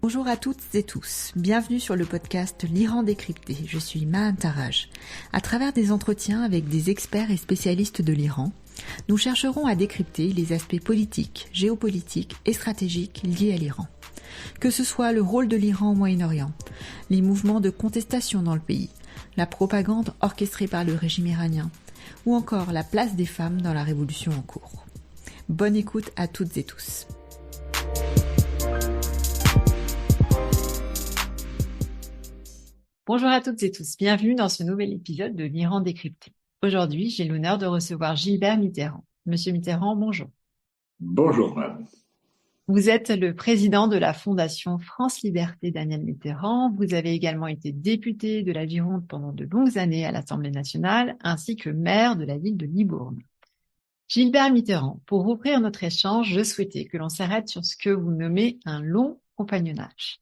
Bonjour à toutes et tous, bienvenue sur le podcast L'Iran décrypté, je suis Mahan Taraj. À travers des entretiens avec des experts et spécialistes de l'Iran, nous chercherons à décrypter les aspects politiques, géopolitiques et stratégiques liés à l'Iran. Que ce soit le rôle de l'Iran au Moyen-Orient, les mouvements de contestation dans le pays, la propagande orchestrée par le régime iranien, ou encore la place des femmes dans la révolution en cours. Bonne écoute à toutes et tous. Bonjour à toutes et tous, bienvenue dans ce nouvel épisode de l'Iran décrypté. Aujourd'hui, j'ai l'honneur de recevoir Gilbert Mitterrand. Monsieur Mitterrand, bonjour. Bonjour, madame. Vous êtes le président de la Fondation France Liberté Daniel Mitterrand. Vous avez également été député de la Gironde pendant de longues années à l'Assemblée nationale, ainsi que maire de la ville de Libourne. Gilbert Mitterrand, pour ouvrir notre échange, je souhaitais que l'on s'arrête sur ce que vous nommez un long compagnonnage.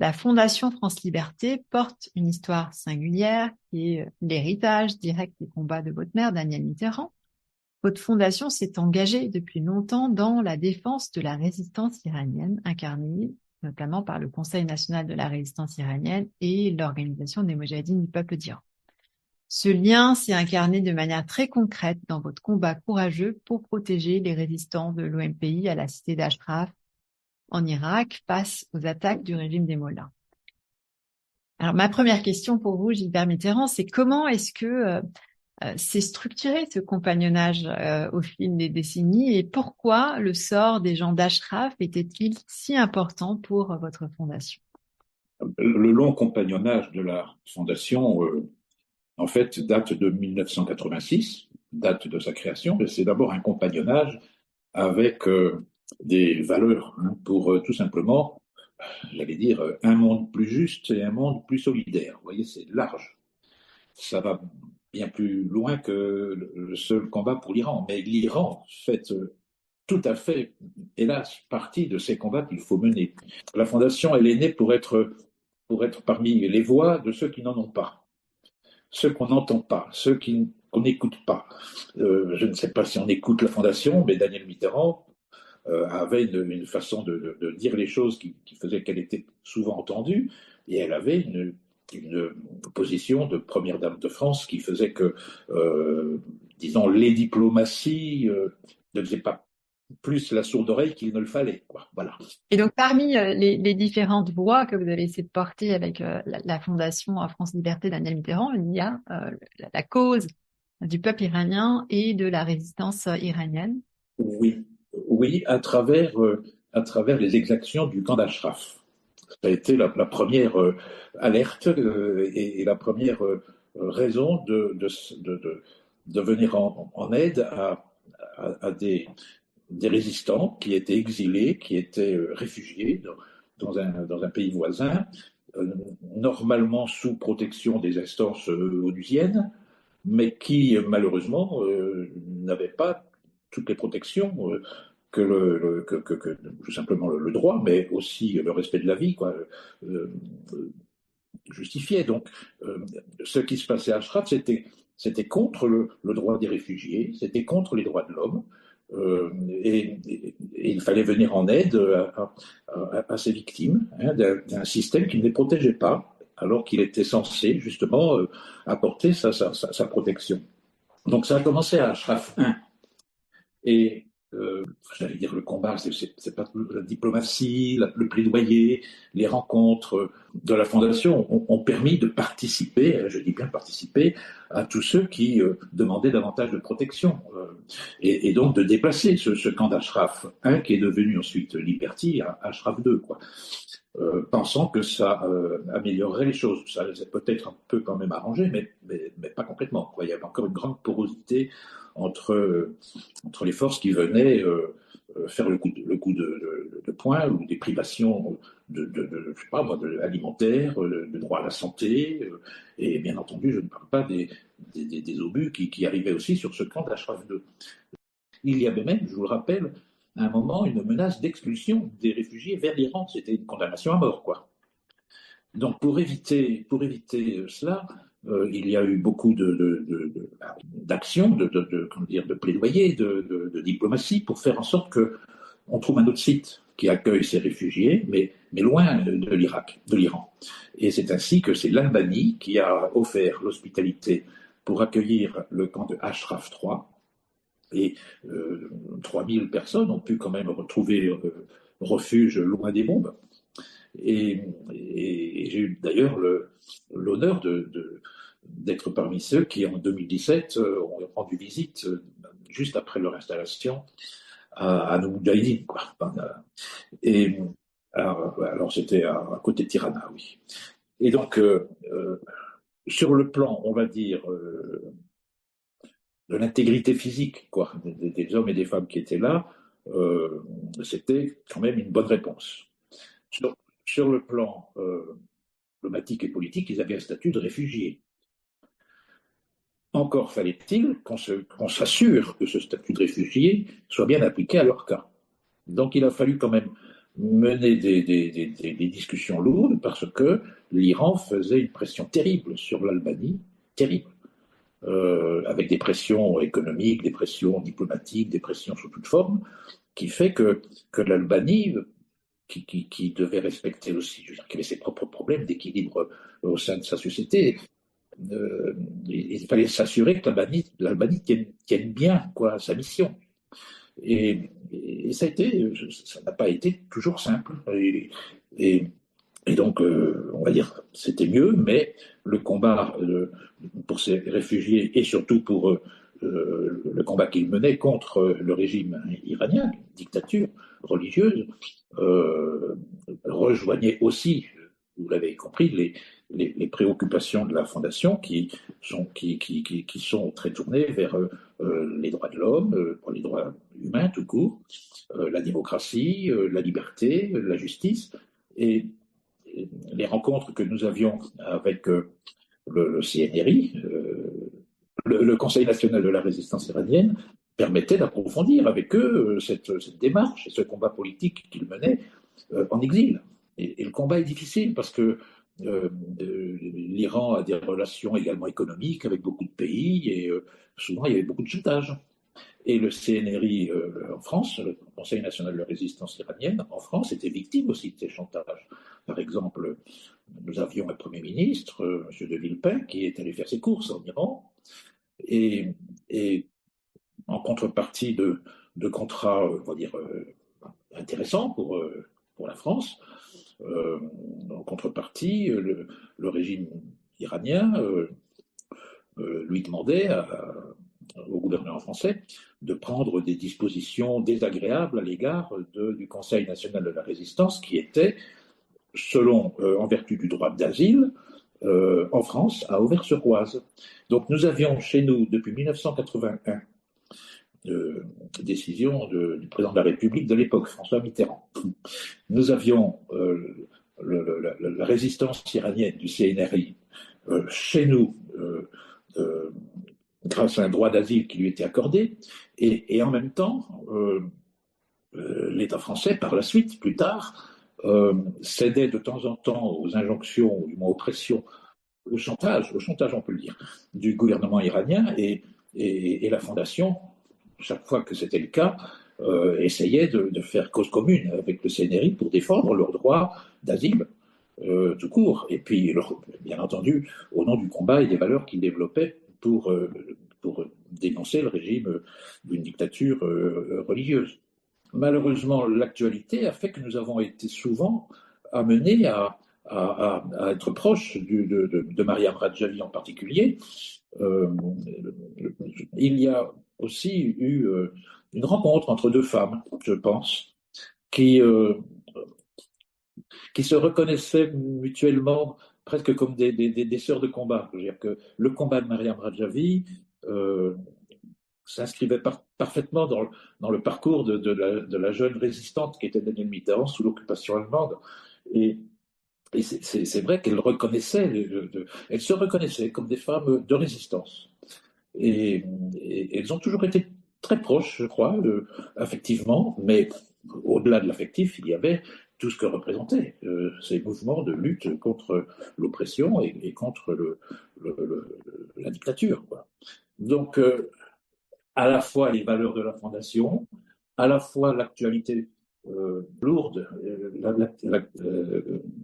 La Fondation France Liberté porte une histoire singulière qui est l'héritage direct des combats de votre mère, Danielle Mitterrand. Votre fondation s'est engagée depuis longtemps dans la défense de la résistance iranienne, incarnée notamment par le Conseil national de la résistance iranienne et l'Organisation des Moudjahidines du peuple d'Iran. Ce lien s'est incarné de manière très concrète dans votre combat courageux pour protéger les résistants de l'OMPI à la cité d'Ashraf en Irak face aux attaques du régime des Mollahs. Alors ma première question pour vous, Gilbert Mitterrand, c'est comment est-ce que s'est structuré ce compagnonnage au fil des décennies et pourquoi le sort des gens d'Ashraf était-il si important pour votre fondation? Le long compagnonnage de la fondation, en fait, date de 1986, date de sa création. C'est d'abord un compagnonnage avec des valeurs pour tout simplement, j'allais dire, un monde plus juste et un monde plus solidaire. Vous voyez, c'est large. Ça va bien plus loin que le seul combat pour l'Iran. Mais l'Iran fait tout à fait, hélas, partie de ces combats qu'il faut mener. La fondation, elle est née pour être parmi les voix de ceux qui n'en ont pas, ceux qu'on n'entend pas, ceux qu'on n'écoute pas. Je ne sais pas si on écoute la fondation, mais Danielle Mitterrand avait une façon de dire les choses qui faisait qu'elle était souvent entendue, et elle avait une position de première dame de France qui faisait que, disons, les diplomaties ne faisaient pas plus la sourde oreille qu'il ne le fallait, quoi. Voilà. Et donc, parmi les différentes voix que vous avez essayé de porter avec la Fondation France Liberté Daniel Mitterrand, il y a la cause du peuple iranien et de la résistance iranienne. Oui, à travers les exactions du camp d'Ashraf. Ça a été la première alerte et la première raison de venir en aide à des résistants qui étaient exilés, qui étaient réfugiés dans un pays voisin, normalement sous protection des instances onusiennes, mais qui malheureusement n'avaient pas toutes les protections que tout simplement le droit, mais aussi le respect de la vie, quoi, justifiait. Donc, ce qui se passait à Ashraf, c'était contre le droit des réfugiés, c'était contre les droits de l'homme, et il fallait venir en aide à ces victimes d'un système qui ne les protégeait pas, alors qu'il était censé justement apporter sa protection. Donc ça a commencé à Ashraf 1. Et j'allais dire le combat, c'est pas la diplomatie, le plaidoyer, les rencontres de la Fondation ont permis de participer, je dis bien participer, à tous ceux qui demandaient davantage de protection et donc de déplacer ce camp d'Ashraf 1 qui est devenu ensuite Liberty à Ashraf 2, quoi. Pensant que ça améliorerait les choses. Ça les a peut-être un peu quand même arrangé, mais pas complètement, quoi. Il y avait encore une grande porosité entre les forces qui venaient faire le coup de poing ou des privations je sais pas moi, alimentaires, de droit à la santé, et bien entendu, je ne parle pas des obus qui arrivaient aussi sur ce camp d'Ashraf 2. Il y avait même, je vous le rappelle, à un moment, une menace d'expulsion des réfugiés vers l'Iran. C'était une condamnation à mort, quoi. Donc, pour éviter cela, il y a eu beaucoup d'actions, de plaidoyer, de diplomatie pour faire en sorte qu'on trouve un autre site qui accueille ces réfugiés, mais mais loin de l'Irak, de l'Iran. Et c'est ainsi que c'est l'Albanie qui a offert l'hospitalité pour accueillir le camp de Ashraf III. Et 3000 personnes ont pu quand même retrouver refuge loin des bombes. Et j'ai eu d'ailleurs l'honneur d'être parmi ceux qui, en 2017, ont rendu visite juste après leur installation à nos Moudjahidines, quoi. Et alors c'était à côté de Tirana, oui. Et donc, sur le plan, on va dire, de l'intégrité physique, quoi, des hommes et des femmes qui étaient là, c'était quand même une bonne réponse. Sur, sur le plan diplomatique et politique, ils avaient un statut de réfugiés. Encore fallait-il qu'on s'assure que ce statut de réfugié soit bien appliqué à leur cas. Donc il a fallu quand même mener des discussions lourdes parce que l'Iran faisait une pression terrible sur l'Albanie, terrible, avec des pressions économiques, des pressions diplomatiques, des pressions sous toute forme, qui fait que l'Albanie, qui devait respecter aussi, je veux dire, qui avait ses propres problèmes d'équilibre au sein de sa société, il fallait s'assurer que l'Albanie tienne bien quoi, sa mission. Et ça n'a pas été toujours simple. Et donc, on va dire, c'était mieux, mais le combat pour ces réfugiés et surtout pour le combat qu'ils menaient contre le régime iranien, dictature religieuse, rejoignait aussi, vous l'avez compris, les préoccupations de la Fondation qui sont très tournées vers les droits de l'homme, les droits humains tout court, la démocratie, la liberté, la justice. Et les rencontres que nous avions avec le CNRI, le Conseil national de la résistance iranienne, permettaient d'approfondir avec eux cette démarche et ce combat politique qu'ils menaient en exil. Et le combat est difficile parce que l'Iran a des relations également économiques avec beaucoup de pays et souvent il y avait beaucoup de chantage. Et le CNRI en France, le Conseil national de la résistance iranienne en France, était victime aussi de ces chantages. Par exemple, nous avions un Premier ministre, M. de Villepin, qui est allé faire ses courses en Iran, et en contrepartie de contrats, on va dire, intéressants pour la France, en contrepartie, le régime iranien lui demandait au gouvernement français de prendre des dispositions désagréables à l'égard du Conseil national de la résistance qui était, en vertu du droit d'asile, en France, à Auvers-sur-Oise. Donc nous avions chez nous, depuis 1981, décision du président de la République de l'époque, François Mitterrand. Nous avions la résistance iranienne du CNRI chez nous, grâce à un droit d'asile qui lui était accordé, et en même temps, l'État français, par la suite, plus tard, cédait de temps en temps aux injonctions, ou du moins aux pressions, au chantage on peut le dire, du gouvernement iranien, et la Fondation, chaque fois que c'était le cas, essayait de faire cause commune avec le CNRI pour défendre leurs droits d'asile tout court. Et puis, bien entendu, au nom du combat et des valeurs qu'ils développaient pour dénoncer le régime d'une dictature religieuse. Malheureusement, l'actualité a fait que nous avons été souvent amenés à être proches de Mariam Rajavi en particulier. Il y a aussi eu une rencontre entre deux femmes, je pense, qui se reconnaissaient mutuellement presque comme des sœurs de combat. C'est-à-dire que le combat de Mariam Rajavi s'inscrivait parfaitement dans le parcours de la jeune résistante qui était Danielle Mitterrand sous l'occupation allemande. Et c'est vrai qu'elles elles se reconnaissaient comme des femmes de résistance. Et elles ont toujours été très proches, je crois, affectivement, mais au-delà de l'affectif, il y avait tout ce que représentaient ces mouvements de lutte contre l'oppression et contre la dictature, quoi. Donc, à la fois les valeurs de la Fondation, à la fois l'actualité lourde,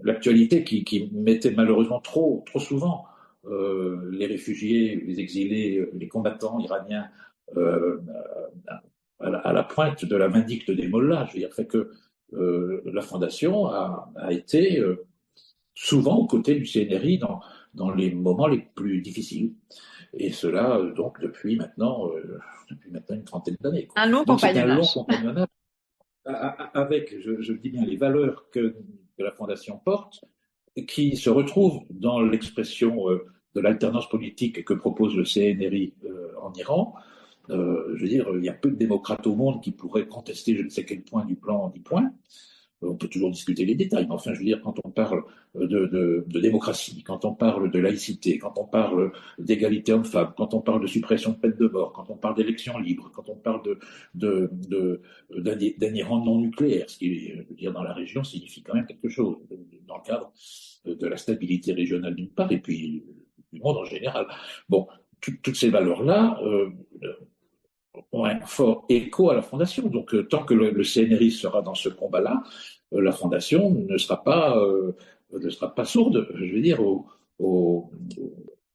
l'actualité qui mettait malheureusement trop souvent les réfugiés, les exilés, les combattants iraniens à la pointe de la vindicte des mollahs. Je veux dire, fait que la Fondation a été souvent aux côtés du CNRI dans les moments les plus difficiles. Et cela, donc, depuis maintenant une trentaine d'années. Un long Donc, c'est un long compagnonnage. compagnonnage avec, je dis bien, les valeurs que la Fondation porte, qui se retrouvent dans l'expression de l'alternance politique que propose le CNRI en Iran. Je veux dire, il y a peu de démocrates au monde qui pourraient contester je ne sais quel point du plan 10 points. On peut toujours discuter les détails, mais enfin, je veux dire, quand on parle de démocratie, quand on parle de laïcité, quand on parle d'égalité homme-femme, quand on parle de suppression de peine de mort, quand on parle d'élections libres, quand on parle d'un Iran non nucléaire, ce qui, je veux dire, dans la région signifie quand même quelque chose, dans le cadre de la stabilité régionale d'une part, et puis du monde en général. Bon, toutes ces valeurs-là ont un fort écho à la Fondation. Donc, tant que le CNRI sera dans ce combat-là, la Fondation ne sera pas sourde, je veux dire, aux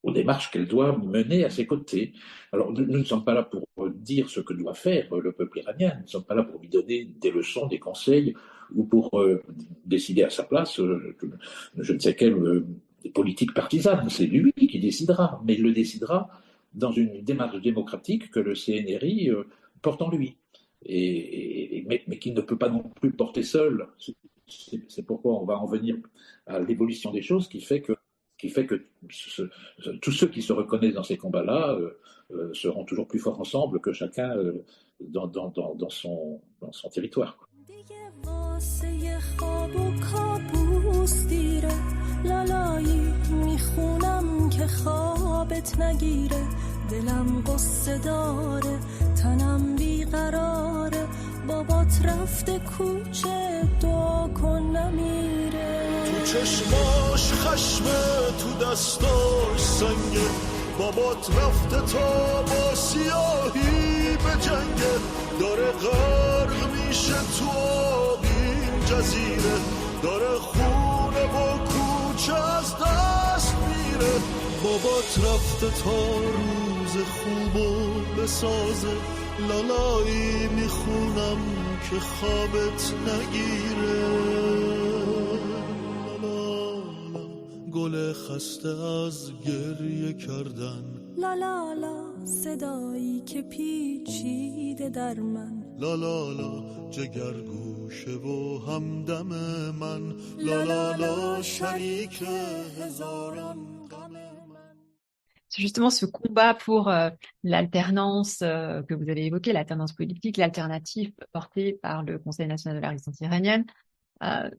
démarches qu'elle doit mener à ses côtés. Alors, nous ne sommes pas là pour dire ce que doit faire le peuple iranien, nous ne sommes pas là pour lui donner des leçons, des conseils, ou pour décider à sa place je ne sais quelle politique partisane. C'est lui qui décidera, mais il le décidera dans une démarche démocratique que le CNRI porte en lui, mais qu'il ne peut pas non plus porter seul. C'est pourquoi on va en venir à l'évolution des choses qui fait que tous ceux qui se reconnaissent dans ces combats-là seront toujours plus forts ensemble que chacun dans son territoire. دلم قصه داره تنم بیقراره بابات رفته کوچه دعا کن نمیره تو چشماش خشمه تو دستاش سنگه بابات رفته تا با سیاهی به جنگه داره غرق میشه تو آبین جزیره داره خونه و کوچه از دست میره بابات رفته تا روز خوبو بسازه لالایی میخونم که خوابت نگیره لالا گل خسته از گریه کردن لالا صدایی که پیچیده در من لالا جگرگوشه و همدم من لالا شریک هزاران C'est justement ce combat pour l'alternance que vous avez évoqué, l'alternance politique, l'alternative portée par le Conseil national de la résistance iranienne.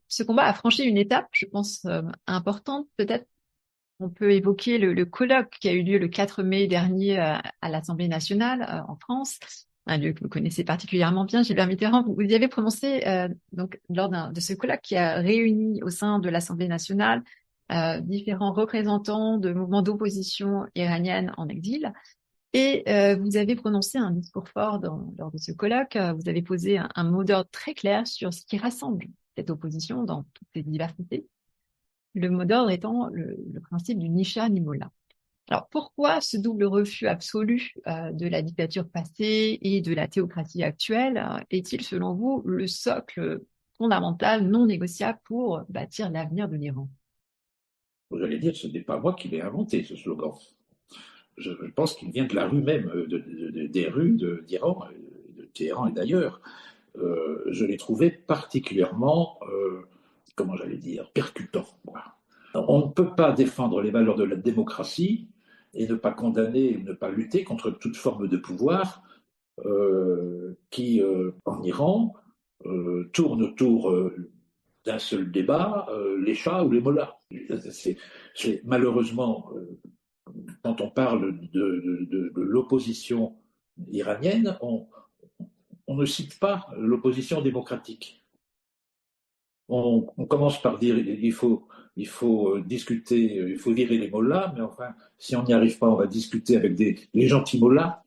Ce combat a franchi une étape, je pense, importante. Peut-être on peut évoquer le colloque qui a eu lieu le 4 mai dernier à l'Assemblée nationale en France, un lieu que vous connaissez particulièrement bien, Gilbert Mitterrand. Vous y avez prononcé donc lors de ce colloque qui a réuni au sein de l'Assemblée nationale différents représentants de mouvements d'opposition iranienne en exil. Et vous avez prononcé un discours fort lors de ce colloque. Vous avez posé un mot d'ordre très clair sur ce qui rassemble cette opposition dans toutes ses diversités. Le mot d'ordre étant le principe du ni chat ni mollah. Alors pourquoi ce double refus absolu de la dictature passée et de la théocratie actuelle est-il selon vous le socle fondamental non négociable pour bâtir l'avenir de l'Iran? Vous allez dire, ce n'est pas moi qui l'ai inventé, ce slogan. Je pense qu'il vient de la rue même, des rues d'Iran, de Téhéran et d'ailleurs. Je l'ai trouvé particulièrement, comment j'allais dire, percutant. Voilà. On ne peut pas défendre les valeurs de la démocratie et ne pas condamner, ne pas lutter contre toute forme de pouvoir qui, en Iran, tourne autour d'un seul débat, les chats ou les mollahs. C'est malheureusement, quand on parle de l'opposition iranienne, on ne cite pas l'opposition démocratique. On commence par dire il faut discuter, il faut virer les mollahs, mais enfin, si on n'y arrive pas, on va discuter avec les gentils mollahs,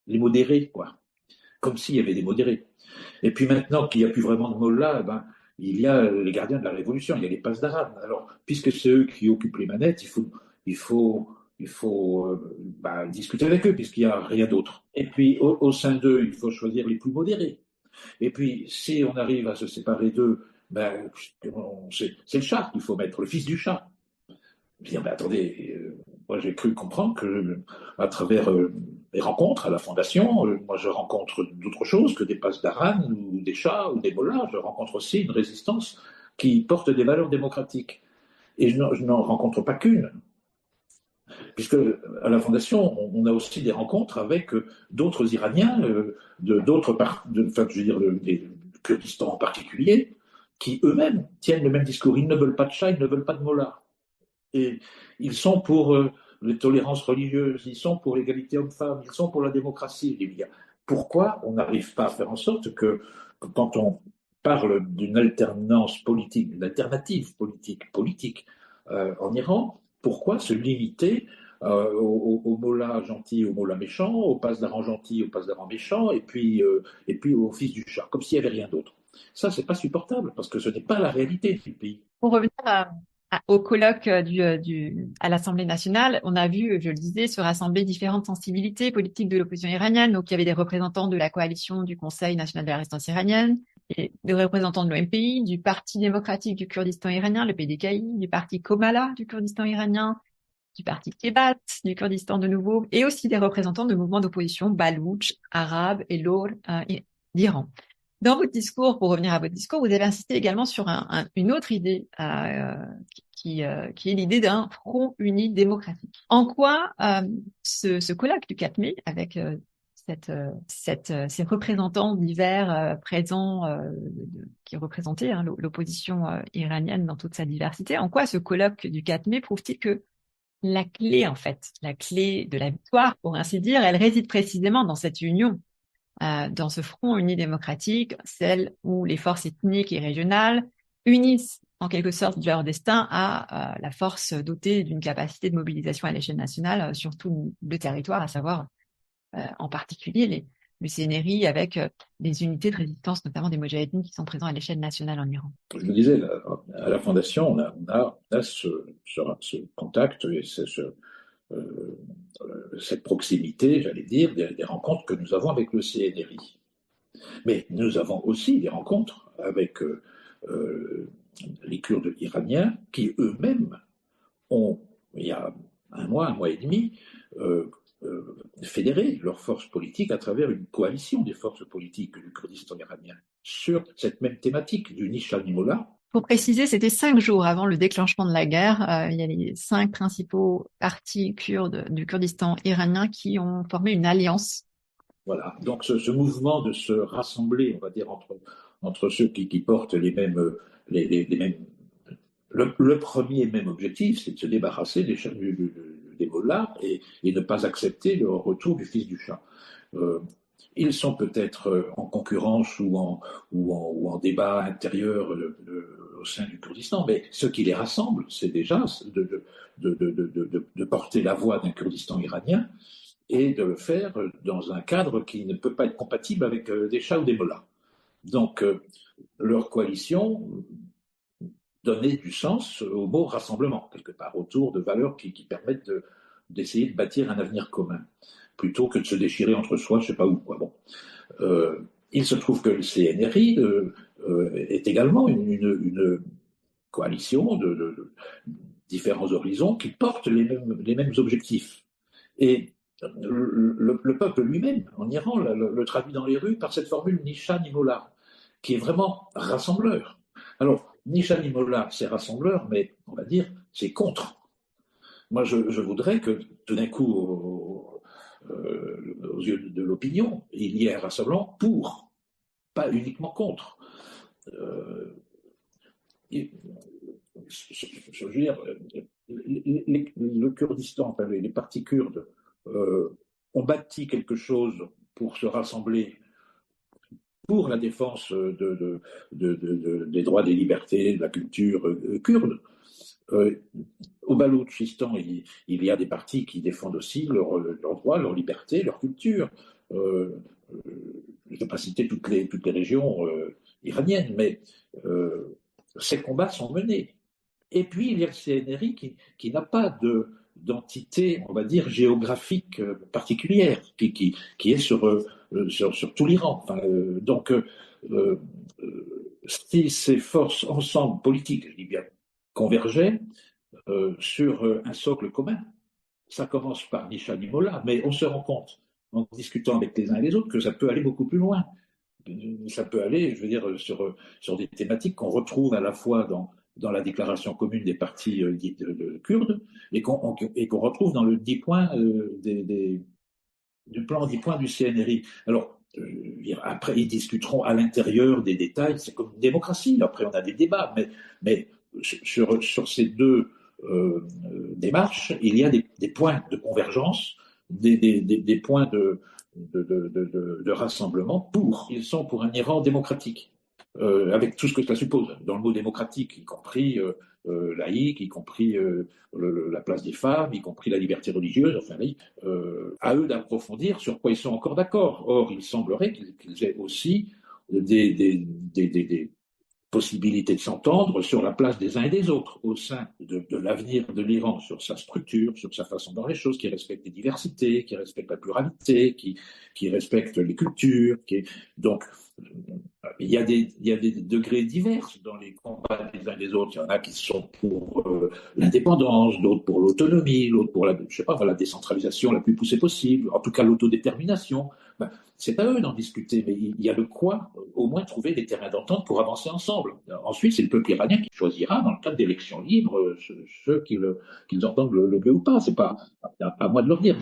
les modérés, quoi. Comme s'il y avait des modérés. Et puis maintenant qu'il n'y a plus vraiment de mollahs, il y a les gardiens de la révolution, il y a les pasdaran. Alors, puisque c'est eux qui occupent les manettes, il faut discuter avec eux, puisqu'il n'y a rien d'autre. Et puis, au sein d'eux, il faut choisir les plus modérés. Et puis, si on arrive à se séparer d'eux, c'est le chat qu'il faut mettre, le fils du chat. Dire, attendez, moi j'ai cru comprendre que à travers les rencontres à la Fondation, moi je rencontre d'autres choses que des pasdaran ou des chats ou des mollahs. Je rencontre aussi une résistance qui porte des valeurs démocratiques. Et je n'en rencontre pas qu'une. Puisque à la Fondation, on a aussi des rencontres avec d'autres Iraniens, du Kurdistan en particulier, qui eux-mêmes tiennent le même discours. Ils ne veulent pas de chats, ils ne veulent pas de mollahs. Et ils sont pour les tolérances religieuses, ils sont pour l'égalité homme-femme, ils sont pour la démocratie. Pourquoi on n'arrive pas à faire en sorte que, quand on parle d'une alternance politique, d'une alternative politique en Iran, pourquoi se limiter aux mollahs gentils, aux mollahs méchants, aux pasdarans gentils, aux pasdarans méchants, et puis au fils du chat, comme s'il n'y avait rien d'autre. Ça, c'est pas supportable, parce que ce n'est pas la réalité du pays. Pour revenir au colloque à l'Assemblée nationale, on a vu, je le disais, se rassembler différentes sensibilités politiques de l'opposition iranienne. Donc, il y avait des représentants de la coalition du Conseil national de la résistance iranienne, et des représentants de l'OMPI, du Parti démocratique du Kurdistan iranien, le PDKI, du Parti Komala du Kurdistan iranien, du Parti Kebat du Kurdistan de nouveau, et aussi des représentants de mouvements d'opposition baloutches, arabes et lourds d'Iran. Dans votre discours, pour revenir à votre discours, vous avez insisté également sur une autre idée qui est l'idée d'un front uni démocratique. En quoi ce colloque du 4 mai, avec ces représentants divers présents qui représentaient l'opposition iranienne dans toute sa diversité, en quoi ce colloque du 4 mai prouve-t-il que la clé de la victoire, pour ainsi dire, elle réside précisément dans cette union, dans ce front uni démocratique, celle où les forces ethniques et régionales unissent en quelque sorte leur destin à la force dotée d'une capacité de mobilisation à l'échelle nationale sur tout le territoire, à savoir en particulier le CNRI avec des unités de résistance, notamment des Moudjahidines qui sont présents à l'échelle nationale en Iran. Je le disais, à la Fondation, on a ce contact et cette proximité, j'allais dire, des rencontres que nous avons avec le CNRI. Mais nous avons aussi des rencontres avec les Kurdes iraniens qui eux-mêmes ont, il y a un mois et demi, fédéré leurs forces politiques à travers une coalition des forces politiques du Kurdistan iranien sur cette même thématique du Nishanimullah. Pour préciser, c'était 5 jours avant le déclenchement de la guerre. Il y a les 5 principaux partis kurdes du Kurdistan iranien qui ont formé une alliance. Voilà. Donc ce mouvement de se rassembler, on va dire, entre ceux qui portent les mêmes, le premier et même objectif, c'est de se débarrasser des mollahs et ne pas accepter le retour du fils du chat. Ils sont peut-être en concurrence ou en débat intérieur au sein du Kurdistan, mais ce qui les rassemble, c'est déjà de porter la voix d'un Kurdistan iranien et de le faire dans un cadre qui ne peut pas être compatible avec des chats ou des mollahs. Donc, leur coalition donnait du sens au mot rassemblement, quelque part, autour de valeurs qui permettent d'essayer de bâtir un avenir commun, plutôt que de se déchirer entre soi, je ne sais pas où. Quoi. Bon. Il se trouve que le CNRI est également une coalition de différents horizons qui portent les mêmes objectifs. Et le peuple lui-même, en Iran, le traduit dans les rues par cette formule Nishanimullah, qui est vraiment rassembleur. Alors, Nishanimullah, c'est rassembleur, mais on va dire, c'est contre. Moi, je voudrais que, tout d'un coup, aux yeux de l'opinion, il y ait un rassemblement pour, pas uniquement contre. Je veux dire, le Kurdistan, enfin, les partis kurdes, ont bâti quelque chose pour se rassembler pour la défense des droits, des libertés, de la culture kurde. Au Baloutchistan, il y a des partis qui défendent aussi leurs droits, leur liberté, leur culture. je ne vais pas citer toutes les régions iraniennes, mais ces combats sont menés. Et puis, il y a le CNRI qui n'a pas d'entité, on va dire, géographique particulière, qui est sur tout l'Iran. Enfin, donc, si ces forces ensemble politiques, je dis bien, convergeaient sur un socle commun, ça commence par ni chat ni Mollah, mais on se rend compte, en discutant avec les uns et les autres, que ça peut aller beaucoup plus loin. Ça peut aller, je veux dire, sur des thématiques qu'on retrouve à la fois dans la déclaration commune des partis kurdes et qu'on retrouve dans le 10 points du plan 10 points du CNRI. Alors, après, ils discuteront à l'intérieur des détails, c'est comme une démocratie, après on a des débats, mais sur ces deux démarches, il y a des points de convergence, des points de rassemblement ils sont pour un Iran démocratique, avec tout ce que cela suppose, dans le mot démocratique, y compris laïque, y compris la place des femmes, y compris la liberté religieuse, enfin, à eux d'approfondir sur quoi ils sont encore d'accord. Or, il semblerait qu'ils aient aussi des possibilité de s'entendre sur la place des uns et des autres au sein de l'avenir de l'Iran, sur sa structure, sur sa façon de voir les choses, qui respecte les diversités, qui respecte la pluralité, qui respecte les cultures. Donc, il y a des degrés divers dans les combats des uns et des autres. Il y en a qui sont pour l'indépendance, d'autres pour l'autonomie, d'autres pour la décentralisation la plus poussée possible, en tout cas l'autodétermination. C'est à eux d'en discuter, mais il y a de quoi au moins trouver des terrains d'entente pour avancer ensemble. Ensuite, c'est le peuple iranien qui choisira, dans le cadre d'élections libres, ceux qu'ils entendent le bleu ou pas. C'est pas à moi de leur dire.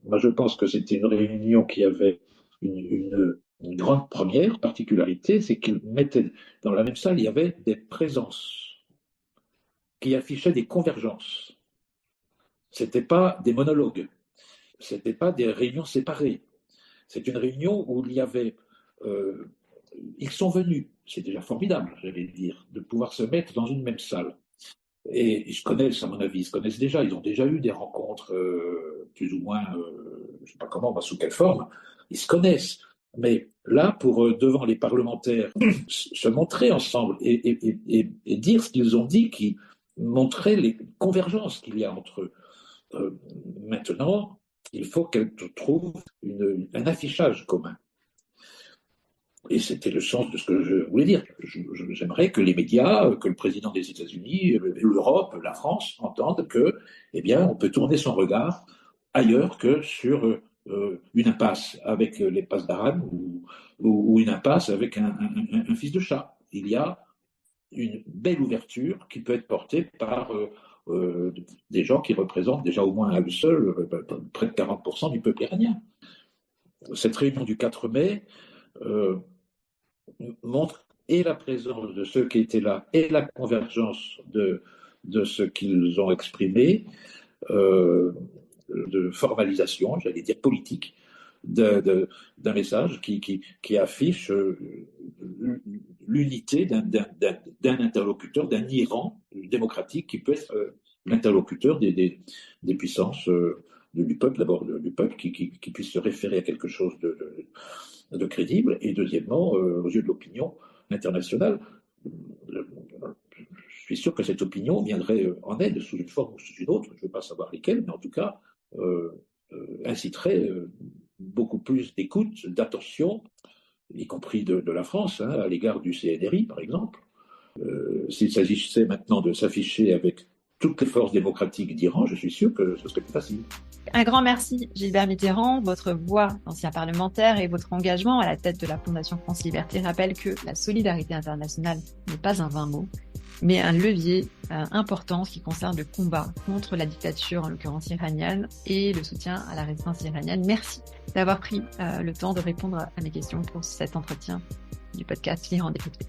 Moi, je pense que c'était une réunion qui avait une grande première particularité, c'est qu'ils mettaient dans la même salle, il y avait des présences qui affichaient des convergences. C'était pas des monologues, c'était pas des réunions séparées. C'est une réunion où il y avait, ils sont venus, c'est déjà formidable, j'allais dire, de pouvoir se mettre dans une même salle. Et ils se connaissent, à mon avis, ils se connaissent déjà. Ils ont déjà eu des rencontres, plus ou moins, je ne sais pas comment, sous quelle forme. Ils se connaissent. Mais là, pour devant les parlementaires, se montrer ensemble et dire ce qu'ils ont dit, qui montrait les convergences qu'il y a entre eux. Maintenant, il faut qu'elles trouvent un affichage commun. Et c'était le sens de ce que je voulais dire. J'aimerais que les médias, que le président des États-Unis, l'Europe, la France entendent que, eh bien, on peut tourner son regard ailleurs que sur une impasse avec les passes d'Aran ou une impasse avec un fils de chat. Il y a une belle ouverture qui peut être portée par des gens qui représentent déjà au moins à eux seuls près de 40% du peuple iranien. Cette réunion du 4 mai montre et la présence de ceux qui étaient là et la convergence de ce qu'ils ont exprimé, de formalisation, j'allais dire politique, d'un message qui affiche l'unité d'un interlocuteur, d'un Iran démocratique qui peut être l'interlocuteur des puissances du peuple, d'abord du peuple, qui puisse se référer à quelque chose de crédible, et deuxièmement, aux yeux de l'opinion internationale. Je suis sûr que cette opinion viendrait en aide sous une forme ou sous une autre, je ne veux pas savoir lesquelles, mais en tout cas inciterait beaucoup plus d'écoute, d'attention, y compris de la France, à l'égard du CNRI, par exemple. S'il s'agissait maintenant de s'afficher avec toutes les forces démocratiques d'Iran, je suis sûr que ce serait plus facile. Un grand merci, Gilbert Mitterrand. Votre voix d'ancien parlementaire et votre engagement à la tête de la Fondation France Liberté rappellent que la solidarité internationale n'est pas un vain mot, mais un levier important qui concerne le combat contre la dictature, en l'occurrence iranienne, et le soutien à la résistance iranienne. Merci d'avoir pris le temps de répondre à mes questions pour cet entretien du podcast L'Iran décrypté.